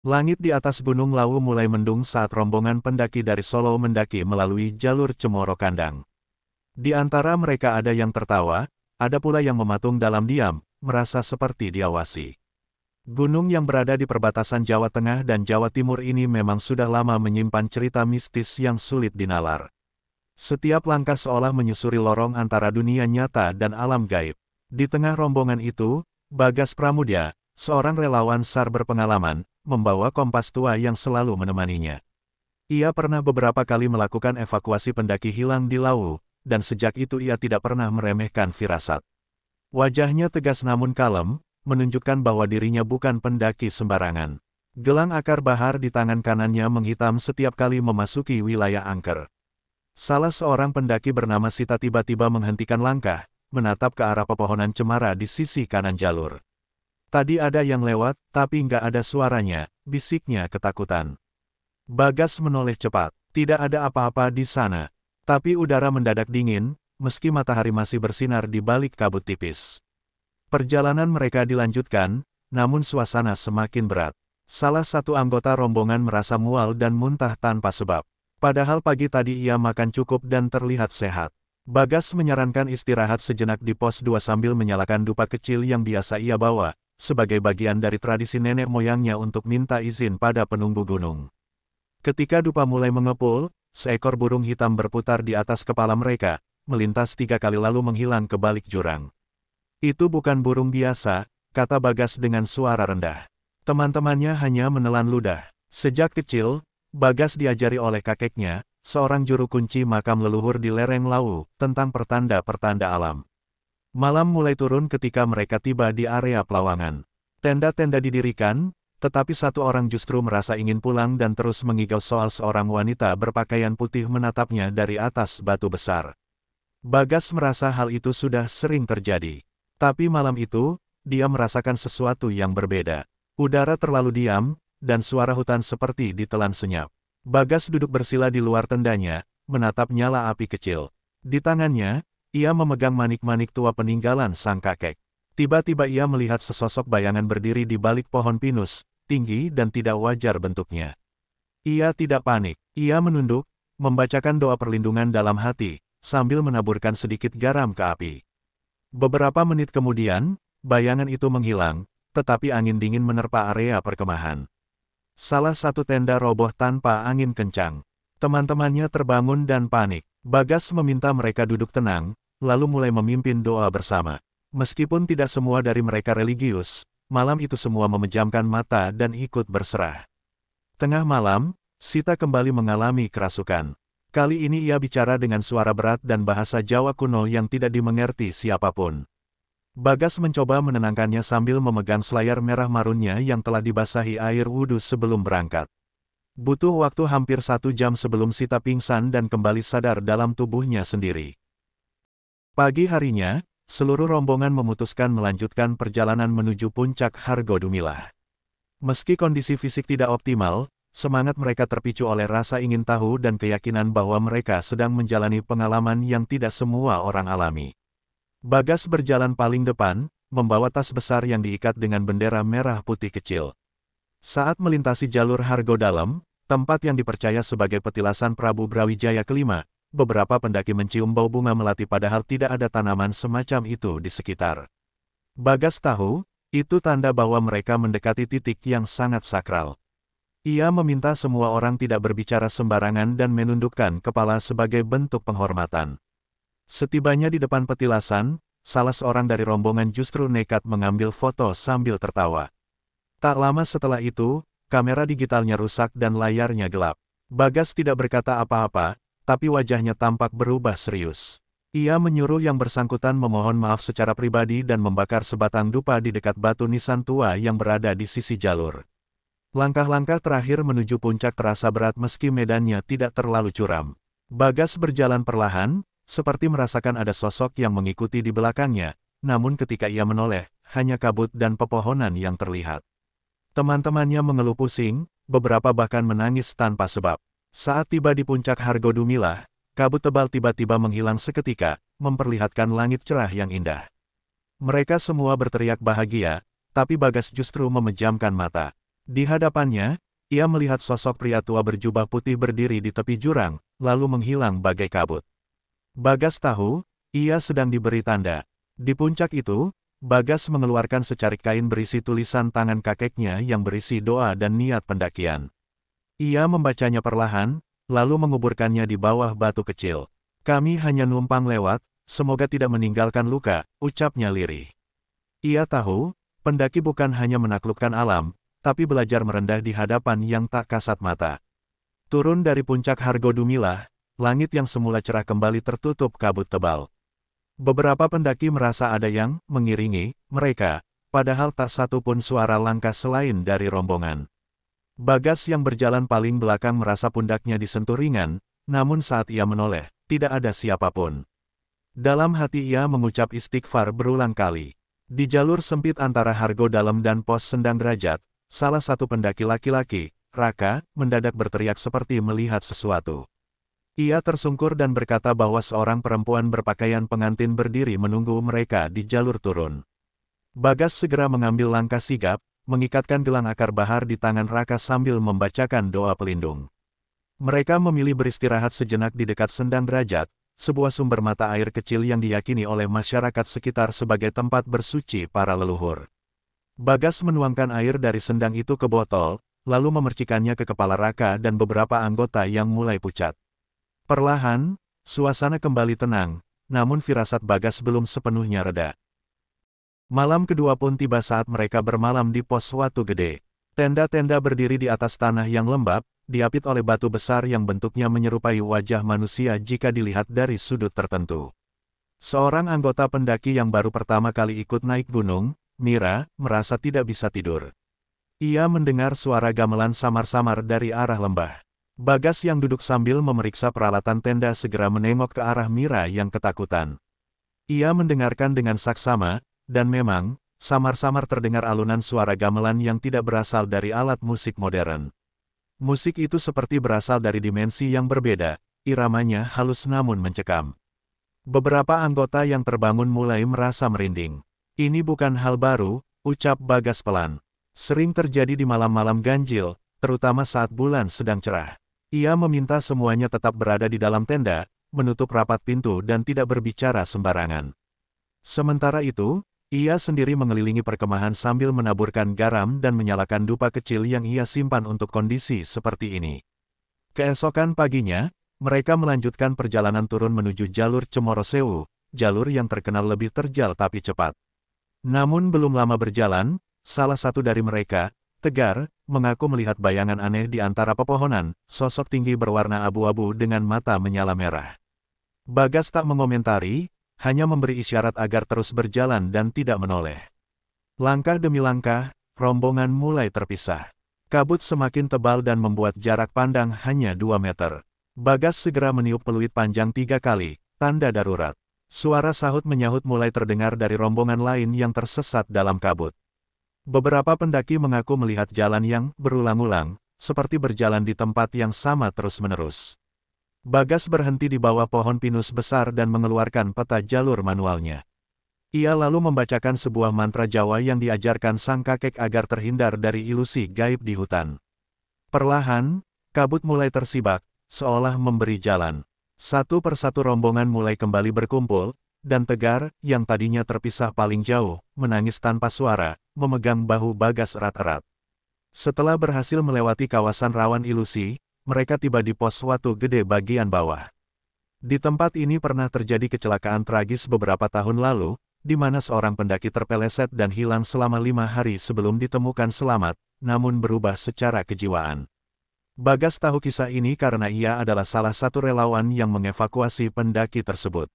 Langit di atas Gunung Lawu mulai mendung saat rombongan pendaki dari Solo mendaki melalui jalur Cemoro Kandang. Di antara mereka ada yang tertawa, ada pula yang mematung dalam diam, merasa seperti diawasi. Gunung yang berada di perbatasan Jawa Tengah dan Jawa Timur ini memang sudah lama menyimpan cerita mistis yang sulit dinalar. Setiap langkah seolah menyusuri lorong antara dunia nyata dan alam gaib. Di tengah rombongan itu, Bagas Pramudya, seorang relawan SAR berpengalaman, membawa kompas tua yang selalu menemaninya. Ia pernah beberapa kali melakukan evakuasi pendaki hilang di Lawu, dan sejak itu ia tidak pernah meremehkan firasat. Wajahnya tegas namun kalem, menunjukkan bahwa dirinya bukan pendaki sembarangan. Gelang akar bahar di tangan kanannya menghitam setiap kali memasuki wilayah angker. Salah seorang pendaki bernama Sita tiba-tiba menghentikan langkah, menatap ke arah pepohonan cemara di sisi kanan jalur. Tadi ada yang lewat, tapi nggak ada suaranya, bisiknya ketakutan. Bagas menoleh cepat, tidak ada apa-apa di sana. Tapi udara mendadak dingin, meski matahari masih bersinar di balik kabut tipis. Perjalanan mereka dilanjutkan, namun suasana semakin berat. Salah satu anggota rombongan merasa mual dan muntah tanpa sebab. Padahal pagi tadi ia makan cukup dan terlihat sehat. Bagas menyarankan istirahat sejenak di pos 2 sambil menyalakan dupa kecil yang biasa ia bawa, sebagai bagian dari tradisi nenek moyangnya untuk minta izin pada penunggu gunung. Ketika dupa mulai mengepul, seekor burung hitam berputar di atas kepala mereka, melintas 3 kali lalu menghilang ke balik jurang. Itu bukan burung biasa, kata Bagas dengan suara rendah. Teman-temannya hanya menelan ludah. Sejak kecil, Bagas diajari oleh kakeknya, seorang juru kunci makam leluhur di lereng Lawu, tentang pertanda-pertanda alam. Malam mulai turun ketika mereka tiba di area pelawangan. Tenda-tenda didirikan, tetapi satu orang justru merasa ingin pulang dan terus mengigau soal seorang wanita berpakaian putih menatapnya dari atas batu besar. Bagas merasa hal itu sudah sering terjadi. Tapi malam itu, dia merasakan sesuatu yang berbeda. Udara terlalu diam, dan suara hutan seperti ditelan senyap. Bagas duduk bersila di luar tendanya, menatap nyala api kecil. Di tangannya, ia memegang manik-manik tua peninggalan sang kakek. Tiba-tiba ia melihat sesosok bayangan berdiri di balik pohon pinus, tinggi dan tidak wajar bentuknya. Ia tidak panik, ia menunduk, membacakan doa perlindungan dalam hati, sambil menaburkan sedikit garam ke api. Beberapa menit kemudian, bayangan itu menghilang, tetapi angin dingin menerpa area perkemahan. Salah satu tenda roboh tanpa angin kencang. Teman-temannya terbangun dan panik. Bagas meminta mereka duduk tenang, lalu mulai memimpin doa bersama. Meskipun tidak semua dari mereka religius, malam itu semua memejamkan mata dan ikut berserah. Tengah malam, Sita kembali mengalami kerasukan. Kali ini ia bicara dengan suara berat dan bahasa Jawa kuno yang tidak dimengerti siapapun. Bagas mencoba menenangkannya sambil memegang selayar merah marunnya yang telah dibasahi air wudhu sebelum berangkat. Butuh waktu hampir 1 jam sebelum Sita pingsan dan kembali sadar dalam tubuhnya sendiri. Pagi harinya, seluruh rombongan memutuskan melanjutkan perjalanan menuju puncak Hargodumilah. Meski kondisi fisik tidak optimal, semangat mereka terpicu oleh rasa ingin tahu dan keyakinan bahwa mereka sedang menjalani pengalaman yang tidak semua orang alami. Bagas berjalan paling depan, membawa tas besar yang diikat dengan bendera merah putih kecil. Saat melintasi jalur Hargo Dalam, tempat yang dipercaya sebagai petilasan Prabu Brawijaya kelima, beberapa pendaki mencium bau bunga melati padahal tidak ada tanaman semacam itu di sekitar. Bagas tahu, itu tanda bahwa mereka mendekati titik yang sangat sakral. Ia meminta semua orang tidak berbicara sembarangan dan menundukkan kepala sebagai bentuk penghormatan. Setibanya di depan petilasan, salah seorang dari rombongan justru nekat mengambil foto sambil tertawa. Tak lama setelah itu, kamera digitalnya rusak dan layarnya gelap. Bagas tidak berkata apa-apa, tapi wajahnya tampak berubah serius. Ia menyuruh yang bersangkutan memohon maaf secara pribadi dan membakar sebatang dupa di dekat batu nisan tua yang berada di sisi jalur. Langkah-langkah terakhir menuju puncak terasa berat meski medannya tidak terlalu curam. Bagas berjalan perlahan, seperti merasakan ada sosok yang mengikuti di belakangnya, namun ketika ia menoleh, hanya kabut dan pepohonan yang terlihat. Teman-temannya mengeluh pusing, beberapa bahkan menangis tanpa sebab. Saat tiba di puncak Hargodumilah, kabut tebal tiba-tiba menghilang seketika, memperlihatkan langit cerah yang indah. Mereka semua berteriak bahagia, tapi Bagas justru memejamkan mata. Di hadapannya, ia melihat sosok pria tua berjubah putih berdiri di tepi jurang, lalu menghilang bagai kabut. Bagas tahu, ia sedang diberi tanda. Di puncak itu, Bagas mengeluarkan secarik kain berisi tulisan tangan kakeknya yang berisi doa dan niat pendakian. Ia membacanya perlahan, lalu menguburkannya di bawah batu kecil. Kami hanya numpang lewat, semoga tidak meninggalkan luka, ucapnya lirih. Ia tahu, pendaki bukan hanya menaklukkan alam, tapi belajar merendah di hadapan yang tak kasat mata. Turun dari puncak Hargo Dumilah, langit yang semula cerah kembali tertutup kabut tebal. Beberapa pendaki merasa ada yang mengiringi mereka, padahal tak satu pun suara langkah selain dari rombongan. Bagas yang berjalan paling belakang merasa pundaknya disentuh ringan, namun saat ia menoleh, tidak ada siapapun. Dalam hati ia mengucap istighfar berulang kali. Di jalur sempit antara Hargo Dalam dan pos Sendang Derajat, salah satu pendaki laki-laki, Raka, mendadak berteriak seperti melihat sesuatu. Ia tersungkur dan berkata bahwa seorang perempuan berpakaian pengantin berdiri menunggu mereka di jalur turun. Bagas segera mengambil langkah sigap, mengikatkan gelang akar bahar di tangan Raka sambil membacakan doa pelindung. Mereka memilih beristirahat sejenak di dekat Sendang Derajat, sebuah sumber mata air kecil yang diyakini oleh masyarakat sekitar sebagai tempat bersuci para leluhur. Bagas menuangkan air dari sendang itu ke botol, lalu memercikannya ke kepala Raka dan beberapa anggota yang mulai pucat. Perlahan, suasana kembali tenang, namun firasat Bagas belum sepenuhnya reda. Malam kedua pun tiba saat mereka bermalam di pos Watu Gede. Tenda-tenda berdiri di atas tanah yang lembab, diapit oleh batu besar yang bentuknya menyerupai wajah manusia jika dilihat dari sudut tertentu. Seorang anggota pendaki yang baru pertama kali ikut naik gunung, Mira, merasa tidak bisa tidur. Ia mendengar suara gamelan samar-samar dari arah lembah. Bagas yang duduk sambil memeriksa peralatan tenda segera menengok ke arah Mira yang ketakutan. Ia mendengarkan dengan saksama, dan memang, samar-samar terdengar alunan suara gamelan yang tidak berasal dari alat musik modern. Musik itu seperti berasal dari dimensi yang berbeda, iramanya halus namun mencekam. Beberapa anggota yang terbangun mulai merasa merinding. Ini bukan hal baru, ucap Bagas pelan. Sering terjadi di malam-malam ganjil, terutama saat bulan sedang cerah. Ia meminta semuanya tetap berada di dalam tenda, menutup rapat pintu dan tidak berbicara sembarangan. Sementara itu, ia sendiri mengelilingi perkemahan sambil menaburkan garam dan menyalakan dupa kecil yang ia simpan untuk kondisi seperti ini. Keesokan paginya, mereka melanjutkan perjalanan turun menuju jalur Cemoro Sewu, jalur yang terkenal lebih terjal tapi cepat. Namun belum lama berjalan, salah satu dari mereka, Tegar, mengaku melihat bayangan aneh di antara pepohonan, sosok tinggi berwarna abu-abu dengan mata menyala merah. Bagas tak mengomentari, hanya memberi isyarat agar terus berjalan dan tidak menoleh. Langkah demi langkah, rombongan mulai terpisah. Kabut semakin tebal dan membuat jarak pandang hanya 2 meter. Bagas segera meniup peluit panjang 3 kali, tanda darurat. Suara sahut menyahut mulai terdengar dari rombongan lain yang tersesat dalam kabut. Beberapa pendaki mengaku melihat jalan yang berulang-ulang, seperti berjalan di tempat yang sama terus-menerus. Bagas berhenti di bawah pohon pinus besar dan mengeluarkan peta jalur manualnya. Ia lalu membacakan sebuah mantra Jawa yang diajarkan sang kakek agar terhindar dari ilusi gaib di hutan. Perlahan, kabut mulai tersibak, seolah memberi jalan. Satu persatu rombongan mulai kembali berkumpul, dan Tegar, yang tadinya terpisah paling jauh, menangis tanpa suara, memegang bahu Bagas erat-erat. Setelah berhasil melewati kawasan rawan ilusi, mereka tiba di pos Watu Gede bagian bawah. Di tempat ini pernah terjadi kecelakaan tragis beberapa tahun lalu, di mana seorang pendaki terpeleset dan hilang selama 5 hari sebelum ditemukan selamat, namun berubah secara kejiwaan. Bagas tahu kisah ini karena ia adalah salah satu relawan yang mengevakuasi pendaki tersebut.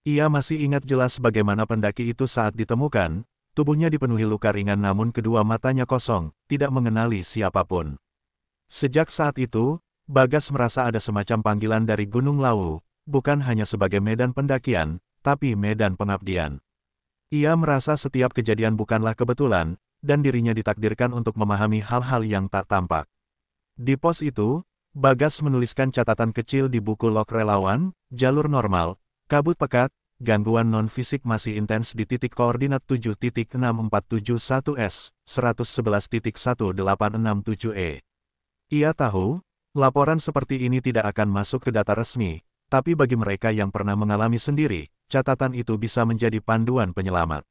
Ia masih ingat jelas bagaimana pendaki itu saat ditemukan, tubuhnya dipenuhi luka ringan namun kedua matanya kosong, tidak mengenali siapapun. Sejak saat itu, Bagas merasa ada semacam panggilan dari Gunung Lawu, bukan hanya sebagai medan pendakian, tapi medan pengabdian. Ia merasa setiap kejadian bukanlah kebetulan, dan dirinya ditakdirkan untuk memahami hal-hal yang tak tampak. Di pos itu, Bagas menuliskan catatan kecil di buku log relawan, jalur normal, kabut pekat, gangguan non-fisik masih intens di titik koordinat 7.6471S, 111.1867E. Ia tahu, laporan seperti ini tidak akan masuk ke data resmi, tapi bagi mereka yang pernah mengalami sendiri, catatan itu bisa menjadi panduan penyelamat.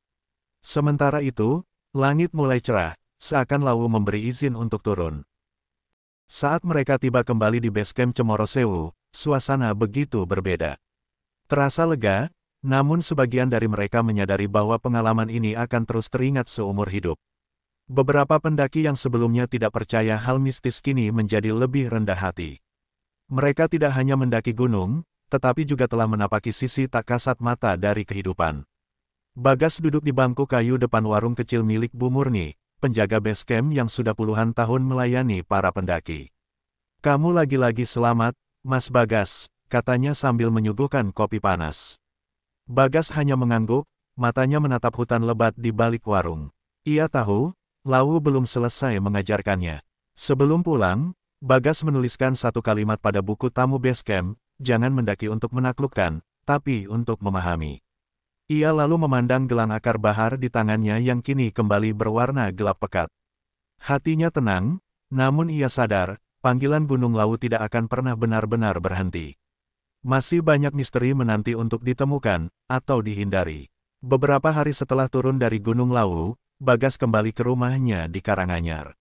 Sementara itu, langit mulai cerah, seakan Lawu memberi izin untuk turun. Saat mereka tiba kembali di base camp Cemoro Sewu, suasana begitu berbeda. Terasa lega, namun sebagian dari mereka menyadari bahwa pengalaman ini akan terus teringat seumur hidup. Beberapa pendaki yang sebelumnya tidak percaya hal mistis kini menjadi lebih rendah hati. Mereka tidak hanya mendaki gunung, tetapi juga telah menapaki sisi tak kasat mata dari kehidupan. Bagas duduk di bangku kayu depan warung kecil milik Bu Murni, penjaga base camp yang sudah puluhan tahun melayani para pendaki. "Kamu lagi-lagi selamat, Mas Bagas," katanya sambil menyuguhkan kopi panas. Bagas hanya mengangguk, matanya menatap hutan lebat di balik warung. Ia tahu, Lawu belum selesai mengajarkannya. Sebelum pulang, Bagas menuliskan satu kalimat pada buku tamu base camp, "Jangan mendaki untuk menaklukkan, tapi untuk memahami." Ia lalu memandang gelang akar bahar di tangannya yang kini kembali berwarna gelap pekat. Hatinya tenang, namun ia sadar, panggilan Gunung Lawu tidak akan pernah benar-benar berhenti. Masih banyak misteri menanti untuk ditemukan, atau dihindari. Beberapa hari setelah turun dari Gunung Lawu, Bagas kembali ke rumahnya di Karanganyar.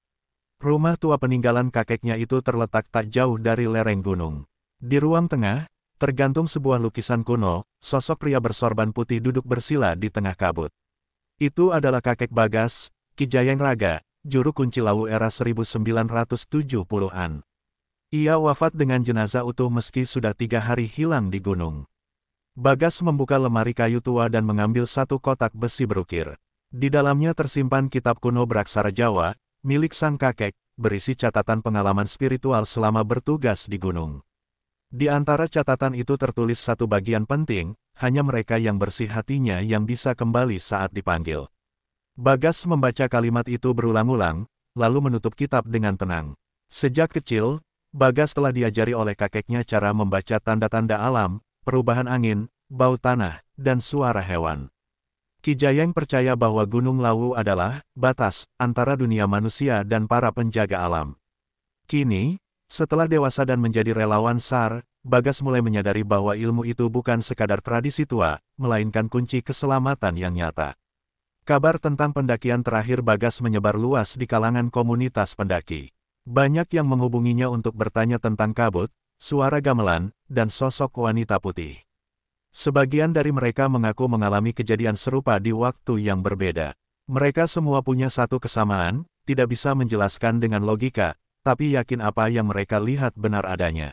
Rumah tua peninggalan kakeknya itu terletak tak jauh dari lereng gunung. Di ruang tengah, tergantung sebuah lukisan kuno, sosok pria bersorban putih duduk bersila di tengah kabut. Itu adalah kakek Bagas, Ki Jayeng Raga, juru kunci Lawu era 1970-an. Ia wafat dengan jenazah utuh meski sudah 3 hari hilang di gunung. Bagas membuka lemari kayu tua dan mengambil satu kotak besi berukir. Di dalamnya tersimpan kitab kuno beraksara Jawa, milik sang kakek, berisi catatan pengalaman spiritual selama bertugas di gunung. Di antara catatan itu tertulis satu bagian penting, hanya mereka yang bersih hatinya yang bisa kembali saat dipanggil. Bagas membaca kalimat itu berulang-ulang, lalu menutup kitab dengan tenang. Sejak kecil, Bagas telah diajari oleh kakeknya cara membaca tanda-tanda alam, perubahan angin, bau tanah, dan suara hewan. Ki Jayeng percaya bahwa Gunung Lawu adalah batas antara dunia manusia dan para penjaga alam. Kini, setelah dewasa dan menjadi relawan SAR, Bagas mulai menyadari bahwa ilmu itu bukan sekadar tradisi tua, melainkan kunci keselamatan yang nyata. Kabar tentang pendakian terakhir Bagas menyebar luas di kalangan komunitas pendaki. Banyak yang menghubunginya untuk bertanya tentang kabut, suara gamelan, dan sosok wanita putih. Sebagian dari mereka mengaku mengalami kejadian serupa di waktu yang berbeda. Mereka semua punya satu kesamaan, tidak bisa menjelaskan dengan logika, tapi yakin apa yang mereka lihat benar adanya.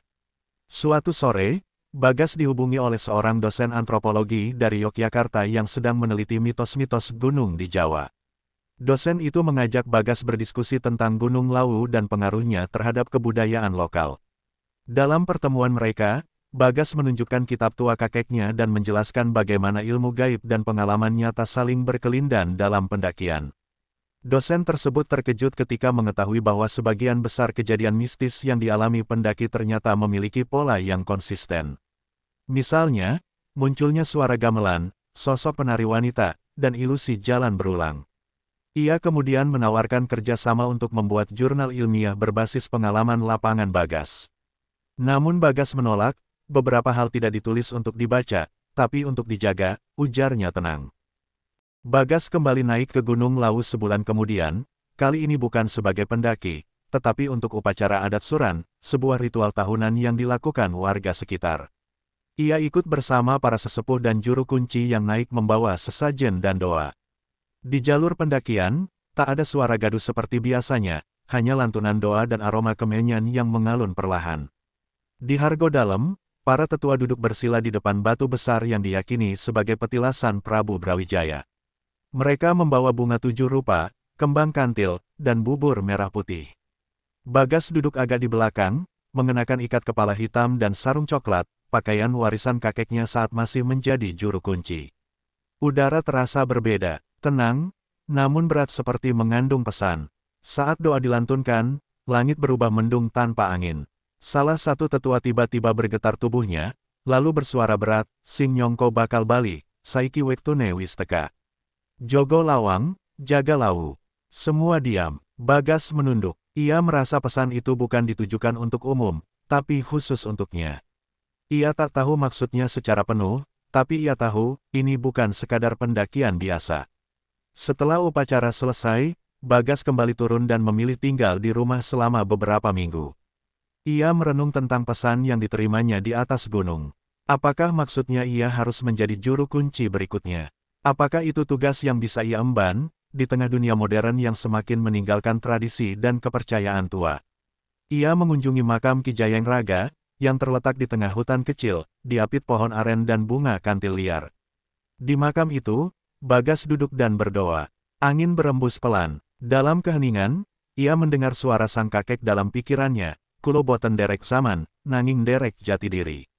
Suatu sore, Bagas dihubungi oleh seorang dosen antropologi dari Yogyakarta yang sedang meneliti mitos-mitos gunung di Jawa. Dosen itu mengajak Bagas berdiskusi tentang Gunung Lawu dan pengaruhnya terhadap kebudayaan lokal. Dalam pertemuan mereka, Bagas menunjukkan kitab tua kakeknya dan menjelaskan bagaimana ilmu gaib dan pengalaman nyata saling berkelindan dalam pendakian. Dosen tersebut terkejut ketika mengetahui bahwa sebagian besar kejadian mistis yang dialami pendaki ternyata memiliki pola yang konsisten. Misalnya, munculnya suara gamelan, sosok penari wanita, dan ilusi jalan berulang. Ia kemudian menawarkan kerjasama untuk membuat jurnal ilmiah berbasis pengalaman lapangan Bagas. Namun Bagas menolak. Beberapa hal tidak ditulis untuk dibaca, tapi untuk dijaga, ujarnya tenang. Bagas kembali naik ke Gunung Lawu sebulan kemudian, kali ini bukan sebagai pendaki, tetapi untuk upacara adat Suran, sebuah ritual tahunan yang dilakukan warga sekitar. Ia ikut bersama para sesepuh dan juru kunci yang naik membawa sesajen dan doa. Di jalur pendakian, tak ada suara gaduh seperti biasanya, hanya lantunan doa dan aroma kemenyan yang mengalun perlahan. Di Hargo Dalam, para tetua duduk bersila di depan batu besar yang diyakini sebagai petilasan Prabu Brawijaya. Mereka membawa bunga 7 rupa, kembang kantil, dan bubur merah putih. Bagas duduk agak di belakang, mengenakan ikat kepala hitam dan sarung coklat, pakaian warisan kakeknya saat masih menjadi juru kunci. Udara terasa berbeda, tenang, namun berat seperti mengandung pesan. Saat doa dilantunkan, langit berubah mendung tanpa angin. Salah satu tetua tiba-tiba bergetar tubuhnya, lalu bersuara berat, "Sing Nyongko bakal bali, saiki wektune wis teka. Jogo lawang, jaga lawu." Semua diam. Bagas menunduk. Ia merasa pesan itu bukan ditujukan untuk umum, tapi khusus untuknya. Ia tak tahu maksudnya secara penuh, tapi ia tahu, ini bukan sekadar pendakian biasa. Setelah upacara selesai, Bagas kembali turun dan memilih tinggal di rumah selama beberapa minggu. Ia merenung tentang pesan yang diterimanya di atas gunung. Apakah maksudnya ia harus menjadi juru kunci berikutnya? Apakah itu tugas yang bisa ia emban, di tengah dunia modern yang semakin meninggalkan tradisi dan kepercayaan tua? Ia mengunjungi makam Ki Jayeng Raga, yang terletak di tengah hutan kecil, diapit pohon aren dan bunga kantil liar. Di makam itu, Bagas duduk dan berdoa. Angin berembus pelan. Dalam keheningan, ia mendengar suara sang kakek dalam pikirannya, "Kulo boten derek zaman, nanging derek jati diri."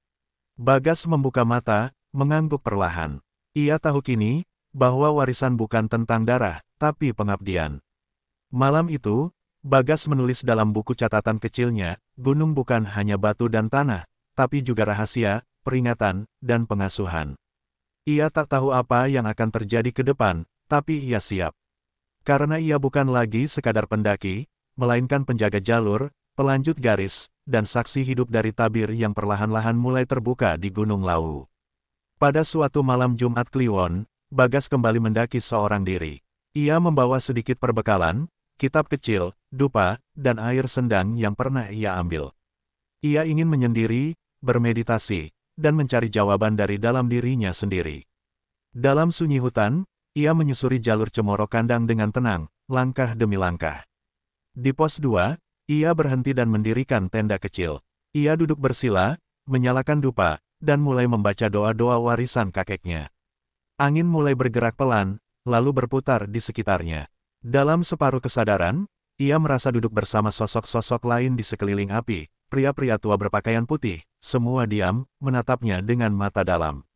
Bagas membuka mata, mengangguk perlahan. Ia tahu kini, bahwa warisan bukan tentang darah, tapi pengabdian. Malam itu, Bagas menulis dalam buku catatan kecilnya, gunung bukan hanya batu dan tanah, tapi juga rahasia, peringatan, dan pengasuhan. Ia tak tahu apa yang akan terjadi ke depan, tapi ia siap. Karena ia bukan lagi sekadar pendaki, melainkan penjaga jalur, pelanjut garis, dan saksi hidup dari tabir yang perlahan-lahan mulai terbuka di Gunung Lawu. Pada suatu malam Jumat Kliwon, Bagas kembali mendaki seorang diri. Ia membawa sedikit perbekalan, kitab kecil, dupa, dan air sendang yang pernah ia ambil. Ia ingin menyendiri, bermeditasi, dan mencari jawaban dari dalam dirinya sendiri. Dalam sunyi hutan, ia menyusuri jalur Cemoro Kandang dengan tenang, langkah demi langkah. Di pos 2, ia berhenti dan mendirikan tenda kecil. Ia duduk bersila, menyalakan dupa, dan mulai membaca doa-doa warisan kakeknya. Angin mulai bergerak pelan, lalu berputar di sekitarnya. Dalam separuh kesadaran, ia merasa duduk bersama sosok-sosok lain di sekeliling api, pria-pria tua berpakaian putih, semua diam, menatapnya dengan mata dalam.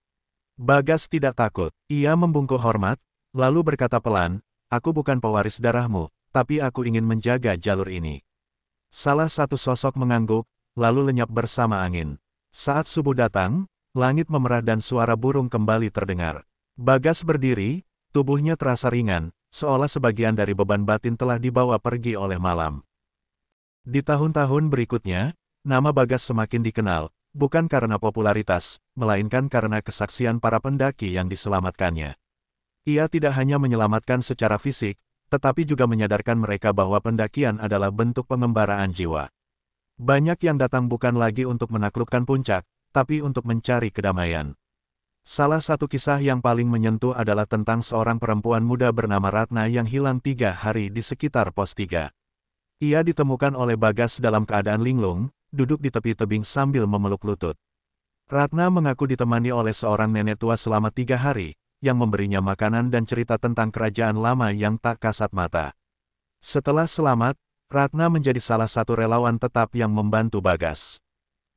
Bagas tidak takut. Ia membungkuk hormat, lalu berkata pelan, "Aku bukan pewaris darahmu, tapi aku ingin menjaga jalur ini." Salah satu sosok mengangguk, lalu lenyap bersama angin. Saat subuh datang, langit memerah dan suara burung kembali terdengar. Bagas berdiri, tubuhnya terasa ringan, seolah sebagian dari beban batin telah dibawa pergi oleh malam. Di tahun-tahun berikutnya, nama Bagas semakin dikenal, bukan karena popularitas, melainkan karena kesaksian para pendaki yang diselamatkannya. Ia tidak hanya menyelamatkan secara fisik, tetapi juga menyadarkan mereka bahwa pendakian adalah bentuk pengembaraan jiwa. Banyak yang datang bukan lagi untuk menaklukkan puncak, tapi untuk mencari kedamaian. Salah satu kisah yang paling menyentuh adalah tentang seorang perempuan muda bernama Ratna yang hilang 3 hari di sekitar pos 3. Ia ditemukan oleh Bagas dalam keadaan linglung, duduk di tepi tebing sambil memeluk lutut. Ratna mengaku ditemani oleh seorang nenek tua selama 3 hari, yang memberinya makanan dan cerita tentang kerajaan lama yang tak kasat mata. Setelah selamat, Ratna menjadi salah satu relawan tetap yang membantu Bagas.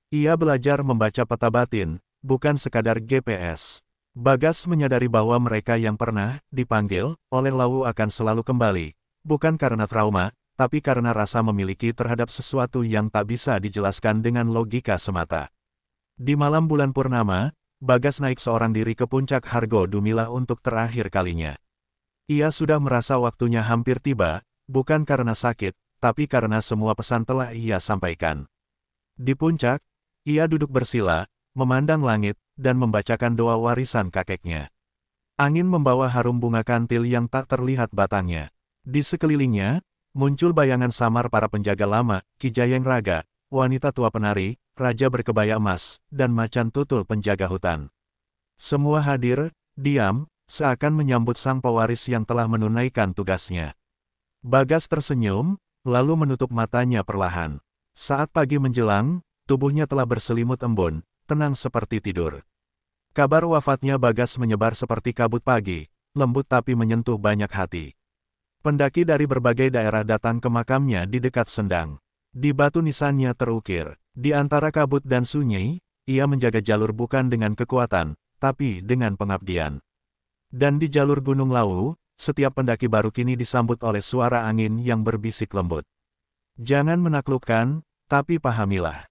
Ia belajar membaca peta batin, bukan sekadar GPS. Bagas menyadari bahwa mereka yang pernah dipanggil oleh Lawu akan selalu kembali, bukan karena trauma, tapi karena rasa memiliki terhadap sesuatu yang tak bisa dijelaskan dengan logika semata. Di malam bulan purnama, Bagas naik seorang diri ke puncak Hargo Dumilah untuk terakhir kalinya. Ia sudah merasa waktunya hampir tiba, bukan karena sakit, tapi karena semua pesan telah ia sampaikan. Di puncak, ia duduk bersila, memandang langit, dan membacakan doa warisan kakeknya. Angin membawa harum bunga kantil yang tak terlihat batangnya. Di sekelilingnya, muncul bayangan samar para penjaga lama, Ki Jayeng Raga, wanita tua penari, raja berkebaya emas, dan macan tutul penjaga hutan. Semua hadir, diam, seakan menyambut sang pewaris yang telah menunaikan tugasnya. Bagas tersenyum, lalu menutup matanya perlahan. Saat pagi menjelang, tubuhnya telah berselimut embun, tenang seperti tidur. Kabar wafatnya Bagas menyebar seperti kabut pagi, lembut tapi menyentuh banyak hati. Pendaki dari berbagai daerah datang ke makamnya di dekat Sendang. Di batu nisannya terukir, di antara kabut dan sunyi, ia menjaga jalur bukan dengan kekuatan, tapi dengan pengabdian. Dan di jalur Gunung Lawu, setiap pendaki baru kini disambut oleh suara angin yang berbisik lembut. Jangan menaklukkan, tapi pahamilah.